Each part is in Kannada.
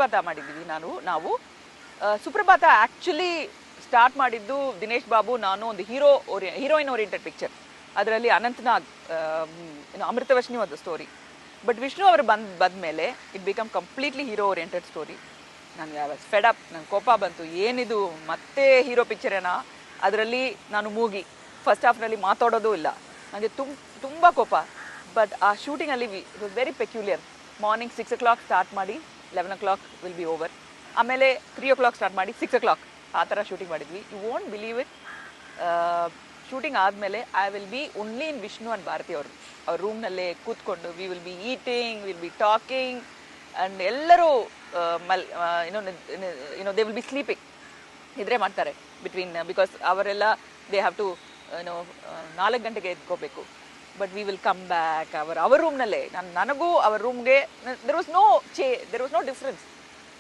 ಸುಪ್ರಭಾತ ಮಾಡಿದ್ದೀವಿ ನಾವು ಸುಪ್ರಭಾತ ಆ್ಯಕ್ಚುಲಿ ಸ್ಟಾರ್ಟ್ ಮಾಡಿದ್ದು ದಿನೇಶ್ ಬಾಬು ನಾನು ಒಂದು ಹೀರೋಯಿನ್ ಓರಿಯೆಂಟೆಡ್ ಪಿಕ್ಚರ್. ಅದರಲ್ಲಿ ಅನಂತನಾಗ್ ಅಮೃತವರ್ಷಿಣಿ ಒಂದು ಸ್ಟೋರಿ. ಬಟ್ ವಿಷ್ಣು ಅವರು ಬಂದಮೇಲೆ it become completely hero oriented story. ನನಗೆ ಫೆಡ್ ಅಪ್, ನಂಗೆ ಕೋಪ ಬಂತು, ಏನಿದು ಮತ್ತೆ ಹೀರೋ ಪಿಕ್ಚರೇನಾ? ಅದರಲ್ಲಿ ನಾನು ಮೂಗಿ ಫಸ್ಟ್ ಹಾಫ್ನಲ್ಲಿ ಮಾತಾಡೋದು ಇಲ್ಲ, ನನಗೆ ತುಂಬ ಕೋಪ. ಬಟ್ ಆ ಶೂಟಿಂಗಲ್ಲಿ it was very peculiar. Morning 6 o'clock start ಮಾಡಿ 11 o'clock ವಿಲ್ ಬಿ ಓವರ್. ಆಮೇಲೆ 3 o'clock ಸ್ಟಾರ್ಟ್ ಮಾಡಿ 6 o'clock ಆ ಥರ ಶೂಟಿಂಗ್ ಮಾಡಿದ್ವಿ. You won't believe it. Shooting ಆದಮೇಲೆ I will be only in Vishnu and Bharathi ಅವ್ರ ರೂಮ್ನಲ್ಲೇ ಕೂತ್ಕೊಂಡು we will be eating, will be talking and ಎಲ್ಲರೂ ದೇ ವಿಲ್ ಬಿ ಸ್ಲೀಪಿಂಗ್. ನಿದ್ರೆ ಮಾಡ್ತಾರೆ ಬಿಟ್ವೀನ್, ಬಿಕಾಸ್ ಅವರೆಲ್ಲ ದೇ ಹ್ಯಾವ್ ಟು 4 ಗಂಟೆಗೆ ಎದ್ಕೋಬೇಕು. But we will come back ಅವ್ರ ರೂಮ್ನಲ್ಲೇ. ನನಗೂ ಅವ್ರ ರೂಮ್ಗೆ ದೆರ್ ವಾಸ್ ನೋ ಡಿಫ್ರೆನ್ಸ್.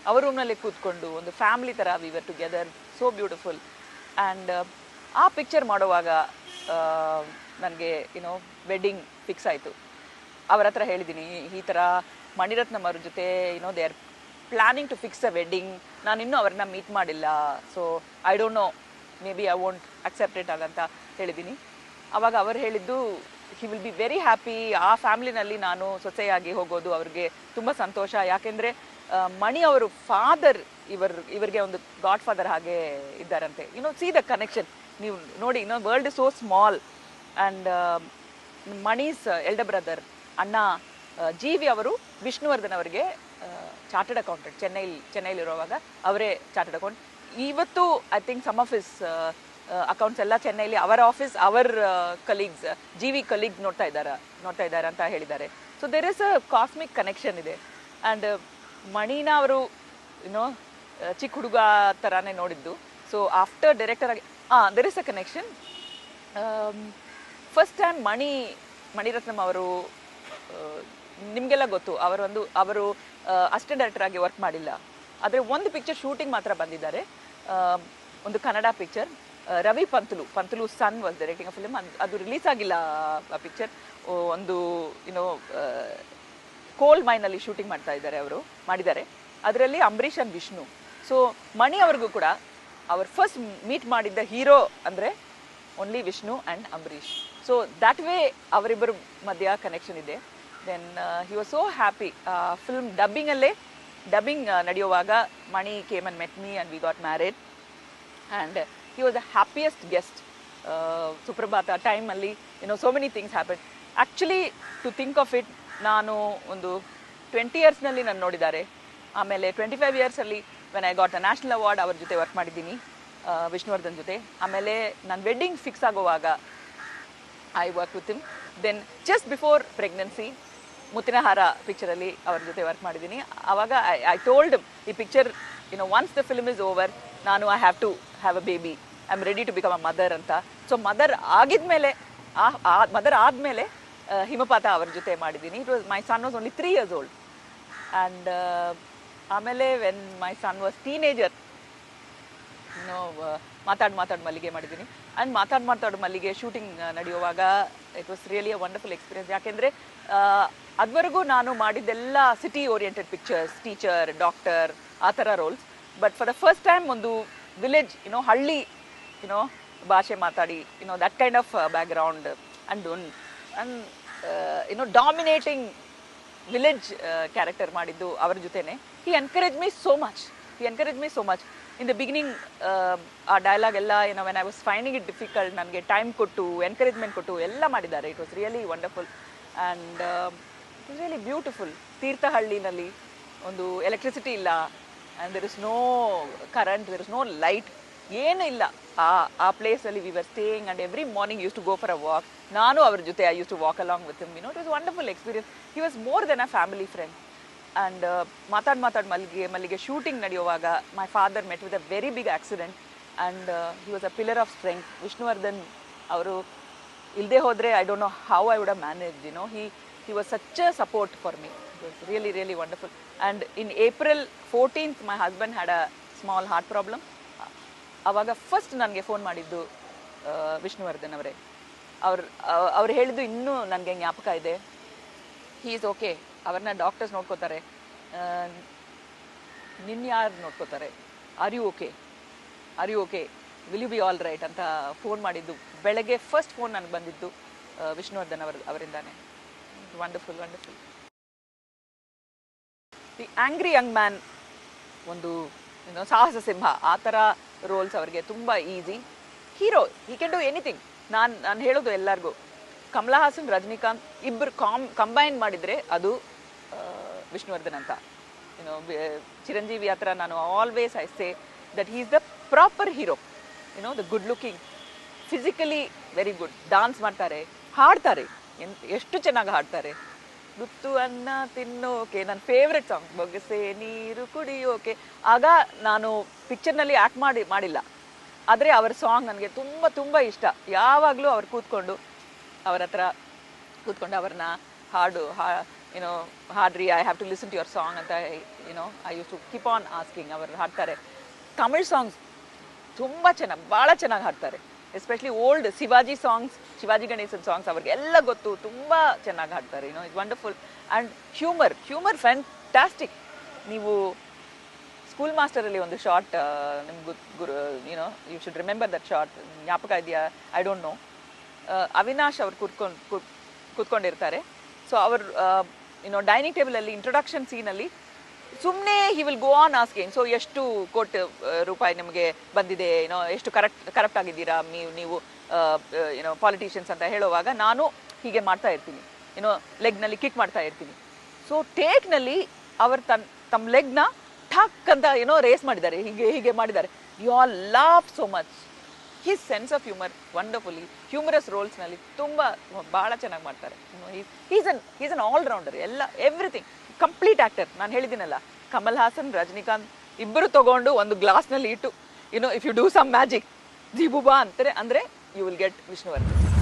ಅವ್ರ ರೂಮ್ನಲ್ಲೇ ಕೂತ್ಕೊಂಡು ಒಂದು ಫ್ಯಾಮಿಲಿ ಥರ we were together, so beautiful. And ಆ ಪಿಕ್ಚರ್ ಮಾಡುವಾಗ ನನಗೆ ವೆಡ್ಡಿಂಗ್ ಫಿಕ್ಸ್ ಆಯಿತು. ಅವರ ಹತ್ರ ಹೇಳಿದ್ದೀನಿ, ಈ ಥರ ಮಣಿರತ್ನಂ ಅವ್ರ ಜೊತೆ they are planning to fix a wedding. ನಾನಿನ್ನೂ ಅವ್ರನ್ನ ಮೀಟ್ ಮಾಡಿಲ್ಲ, so I don't know, maybe I won't accept it ಅಂತ ಹೇಳಿದ್ದೀನಿ. ಆವಾಗ ಅವರು ಹೇಳಿದ್ದು, he will be very happy. ಆ ಫ್ಯಾಮ್ಲಿನಲ್ಲಿ ನಾನು ಸೊಸೆಯಾಗಿ ಹೋಗೋದು ಅವ್ರಿಗೆ ತುಂಬ ಸಂತೋಷ. ಯಾಕೆಂದರೆ ಮಣಿ ಅವರು ಫಾದರ್ ಇವರಿಗೆ ಒಂದು ಗಾಡ್ ಫಾದರ್ ಹಾಗೆ ಇದ್ದಾರಂತೆ. See the connection. ನೀವು ನೋಡಿ, world is so small. And Mani's elder brother ಅಣ್ಣ ಜೀವಿ ಅವರು ವಿಷ್ಣುವರ್ಧನ್ ಅವರಿಗೆ ಚಾರ್ಟರ್ಡ್ ಅಕೌಂಟೆಂಟ್ ಚೆನ್ನೈಲಿರುವಾಗ ಅವರೇ ಚಾರ್ಟರ್ಡ್ ಅಕೌಂಟ್. ಇವತ್ತು I think some of his accounts ಎಲ್ಲ ಚೆನ್ನೈಲಿ ಅವರ ಆಫೀಸ್, ಕಲೀಗ್ಸ್, ಜೀವಿ ಕಲೀಗ್ ನೋಡ್ತಾ ಇದ್ದಾರೆ ಅಂತ ಹೇಳಿದ್ದಾರೆ. So there is a cosmic connection ಇದೆ. ಆ್ಯಂಡ್ ಮಣಿನ ಅವರು ಚಿಕ್ಕ ಹುಡುಗ ಥರನೇ ನೋಡಿದ್ದು. ಸೊ ಆಫ್ಟರ್ ಡೈರೆಕ್ಟರ್ ಆಗಿ there is a connection. First time Maniratnam ಅವರು, ನಿಮಗೆಲ್ಲ ಗೊತ್ತು, ಅವರು ಅಸಿಸ್ಟೆಂಟ್ ಡೈರೆಕ್ಟರ್ ಆಗಿ ವರ್ಕ್ ಮಾಡಿಲ್ಲ. ಆದರೆ ಒಂದು ಪಿಕ್ಚರ್ ಶೂಟಿಂಗ್ ಮಾತ್ರ ಬಂದಿದ್ದಾರೆ, ಒಂದು Kannada picture. Ravi Panthulu son was directing a film. ಅದು ರಿಲೀಸ್ ಆಗಿಲ್ಲ ಆ ಪಿಕ್ಚರ್. ಒಂದು ಕೋಲ್ ಮೈನಲ್ಲಿ ಶೂಟಿಂಗ್ ಮಾಡಿದ್ದಾರೆ. ಅದರಲ್ಲಿ ಅಂಬರೀಷ್ ಅಂಡ್ ವಿಷ್ಣು. ಸೊ ಮಣಿ ಅವ್ರಿಗೂ ಕೂಡ ಅವ್ರು ಫಸ್ಟ್ ಮೀಟ್ ಮಾಡಿದ್ದ ಹೀರೋ ಅಂದರೆ only Vishnu and Ambareesh. So that way ಅವರಿಬ್ಬರು ಮಧ್ಯ ಕನೆಕ್ಷನ್ ಇದೆ. Then he was so happy. Film dubbing ನಡೆಯುವಾಗ Mani came and met me and we got married. And he was the happiest guest. ಸುಪ್ರಭಾತ ಟೈಮಲ್ಲಿ so many things happened. Actually, to think of it, ನಾನು ಒಂದು 20 yearsನಲ್ಲಿ ನಾನು ನೋಡಿದ್ದಾರೆ. ಆಮೇಲೆ 25 yearsಲ್ಲಿ when I got a national award ಅವ್ರ ಜೊತೆ ವರ್ಕ್ ಮಾಡಿದ್ದೀನಿ, ವಿಷ್ಣುವರ್ಧನ್ ಜೊತೆ. ಆಮೇಲೆ ನನ್ನ ವೆಡ್ಡಿಂಗ್ ಫಿಕ್ಸ್ ಆಗುವಾಗ I work with him. Then just before pregnancy Muthinahaara ಪಿಕ್ಚರಲ್ಲಿ ಅವ್ರ ಜೊತೆ ವರ್ಕ್ ಮಾಡಿದ್ದೀನಿ. ಆವಾಗ ಐ ಟೋಲ್ಡ್ ಈ picture once the film is over, ನಾನು I have to have a baby, I am ready to become a mother ಅಂತ. ಸೊ ಮದರ್ ಆದಮೇಲೆ ಹಿಮಪಾತ ಅವ್ರ ಜೊತೆ ಮಾಡಿದ್ದೀನಿ. It was my son was only 3 years old. And ಆಮೇಲೆ when my son was teenager, Mathad Mallige ಮಾಡಿದ್ದೀನಿ. ಆ್ಯಂಡ್ ಮಾತಾಡ್ ಮಲ್ಲಿಗೆ ಶೂಟಿಂಗ್ ನಡೆಯುವಾಗ it was really a wonderful experience. ಯಾಕೆಂದರೆ ಅದುವರೆಗೂ ನಾನು ಮಾಡಿದ್ದೆಲ್ಲ city oriented pictures, teacher, doctor, ಆ ಥರ roles. But for the first time ಒಂದು ವಿಲೇಜ್, ಹಳ್ಳಿ, ಭಾಷೆ ಮಾತಾಡಿ, that kind of background and dominating village character ಮಾಡಿದ್ದು ಅವ್ರ ಜೊತೆನೆ. He encourage me so much. In the beginning ಆ ಡೈಲಾಗ್ ಎಲ್ಲ when I was finding it difficult, ನನಗೆ ಟೈಮ್ ಕೊಟ್ಟು, ಎನ್ಕರೇಜ್ಮೆಂಟ್ ಕೊಟ್ಟು ಎಲ್ಲ ಮಾಡಿದ್ದಾರೆ. It was really wonderful and it was really beautiful. ತೀರ್ಥಹಳ್ಳಿನಲ್ಲಿ ಒಂದು ಎಲೆಕ್ಟ್ರಿಸಿಟಿ ಇಲ್ಲ, and there is no current, there is no light, ಏನೂ ಇಲ್ಲ ಆ ಪ್ಲೇಸಲ್ಲಿ we were staying. And every morning use to go for a walk. ನಾನು ಅವ್ರ ಜೊತೆ I use to walk along with him. It was wonderful experience. He was more than a family friend. And Mathad Mallige shooting ನಡೆಯುವಾಗ my father met with a very big accident and he was a pillar of strength. Vishnuvardhan ಅವರು ಇಲ್ಲದೆ ಹೋದರೆ I don't know how I would have managed. He was such a support for me. It was really, really wonderful. And in April 14th, my husband had a small heart problem. ಆವಾಗ ಫಸ್ಟ್ ನನಗೆ ಫೋನ್ ಮಾಡಿದ್ದು ವಿಷ್ಣುವರ್ಧನ್ ಅವರೇ. ಅವ್ರು ಹೇಳಿದ್ದು ಇನ್ನೂ ನನಗೆ ಜ್ಞಾಪಕ ಇದೆ. ಹಿ ಈಸ್ ಓಕೆ, ಅವ್ರನ್ನ ಡಾಕ್ಟರ್ಸ್ ನೋಡ್ಕೋತಾರೆ, ನಿನ್ನ ಯಾರು ನೋಡ್ಕೋತಾರೆ, are you okay, are you okay, will you be all right ಅಂತ ಫೋನ್ ಮಾಡಿದ್ದು ಬೆಳಗ್ಗೆ ಫಸ್ಟ್ ಫೋನ್ ನನಗೆ ಬಂದಿದ್ದು ವಿಷ್ಣುವರ್ಧನ್ ಅವರಿಂದಾನೆ. Wonderful wonderful. The angry young man, ಒಂದು ಸಾಹಸ ಸಿಂಹ, ಆ ಥರ ರೋಲ್ಸ್ ಅವ್ರಿಗೆ ತುಂಬ easy. Hero, he can do anything. ನಾನು ಹೇಳೋದು ಎಲ್ಲರಿಗೂ, ಕಮಲಾ ಹಾಸನ್ ರಜನಿಕಾಂತ್ ಇಬ್ಬರು ಕಂಬೈನ್ ಮಾಡಿದರೆ ಅದು ವಿಷ್ಣುವರ್ಧನ್ ಅಂತ. ಚಿರಂಜೀವಿ ಹತ್ರ ನಾನು always I say that he is the proper hero. The good looking, physically very good, dance ಮಾಡ್ತಾರೆ, ಹಾಡ್ತಾರೆ, ಎಷ್ಟು ಚೆನ್ನಾಗಿ ಹಾಡ್ತಾರೆ. ಗುತ್ತು ಅನ್ನ ತಿನ್ನೋಕೆ ನನ್ನ ಫೇವ್ರೆಟ್ ಸಾಂಗ್, ಬೊಗಸೆ ನೀರು ಕುಡಿಯೋಕೆ. ಆಗ ನಾನು ಪಿಕ್ಚರ್ನಲ್ಲಿ ಆ್ಯಕ್ಟ್ ಮಾಡಿಲ್ಲ, ಆದರೆ ಅವರ ಸಾಂಗ್ ನನಗೆ ತುಂಬ ತುಂಬ ಇಷ್ಟ. ಯಾವಾಗಲೂ ಅವ್ರು ಕೂತ್ಕೊಂಡು ಅವರ ಹತ್ರ ಕೂತ್ಕೊಂಡು ಅವ್ರನ್ನ ಹಾಡ್ರಿ, I have to listen to your song ಅಂತ I use to keep on asking. ಅವರು ಹಾಡ್ತಾರೆ. ತಮಿಳ್ ಸಾಂಗ್ಸ್ ತುಂಬ ಚೆನ್ನಾಗಿ, ಭಾಳ ಚೆನ್ನಾಗಿ ಹಾಡ್ತಾರೆ. Especially old Shivaji songs, Shivaji Ganesan songs ಅವ್ರಿಗೆಲ್ಲ ಗೊತ್ತು, ತುಂಬ ಚೆನ್ನಾಗಿ ಹಾಡ್ತಾರೆ. It's wonderful. And humour fantastic. ನೀವು ಸ್ಕೂಲ್ ಮಾಸ್ಟರಲ್ಲಿ ಒಂದು ಶಾರ್ಟ್ ನಿಮ್ಗೆ you should remember that shot, ಜ್ಞಾಪಕ ಇದೆಯಾ? I don't know. ಅವಿನಾಶ್ ಅವ್ರು ಕೂತ್ಕೊಂಡಿರ್ತಾರೆ. ಸೊ ಅವರು ಡೈನಿಂಗ್ ಟೇಬಲಲ್ಲಿ ಇಂಟ್ರೊಡಕ್ಷನ್ ಸೀನಲ್ಲಿ ಸುಮ್ಮನೆ he will go on asking. So ಎಷ್ಟು ಕೋಟಿ ರೂಪಾಯಿ ನಿಮಗೆ ಬಂದಿದೆ, ಎಷ್ಟು ಕರಪ್ಟ್ ಆಗಿದ್ದೀರಾ ನೀವು ಪಾಲಿಟಿಷಿಯನ್ಸ್ ಅಂತ ಹೇಳುವಾಗ ನಾನು ಹೀಗೆ ಮಾಡ್ತಾ ಇರ್ತೀನಿ, ಲೆಗ್ನಲ್ಲಿ ಕಿಕ್ ಮಾಡ್ತಾ ಇರ್ತೀನಿ. ಸೊ ಟೇಕ್ನಲ್ಲಿ ಅವರು ತಮ್ಮ ಲೆಗ್ನ ಠಕ್ ಅಂತ ರೇಸ್ ಮಾಡಿದ್ದಾರೆ, ಹೀಗೆ ಮಾಡಿದ್ದಾರೆ. You all laugh so much. His sense of humour wonderfully, humorous ರೋಲ್ಸ್ನಲ್ಲಿ ತುಂಬ ಭಾಳ ಚೆನ್ನಾಗಿ ಮಾಡ್ತಾರೆ. Is an all rounder, everything, complete actor. ನಾನು ಹೇಳಿದ್ದೀನಲ್ಲ, ಕಮಲ್ ಹಾಸನ್ ರಜನಿಕಾಂತ್ ಇಬ್ಬರು ತಗೊಂಡು ಒಂದು ಗ್ಲಾಸ್ನಲ್ಲಿ ಇಟ್ಟು if you do some magic ಜಿಬುಬಾ ಅಂತಾರೆ ಅಂದರೆ ಯು ವಿಲ್ ಗೆಟ್ ವಿಷ್ಣುವರ್ಧನ್.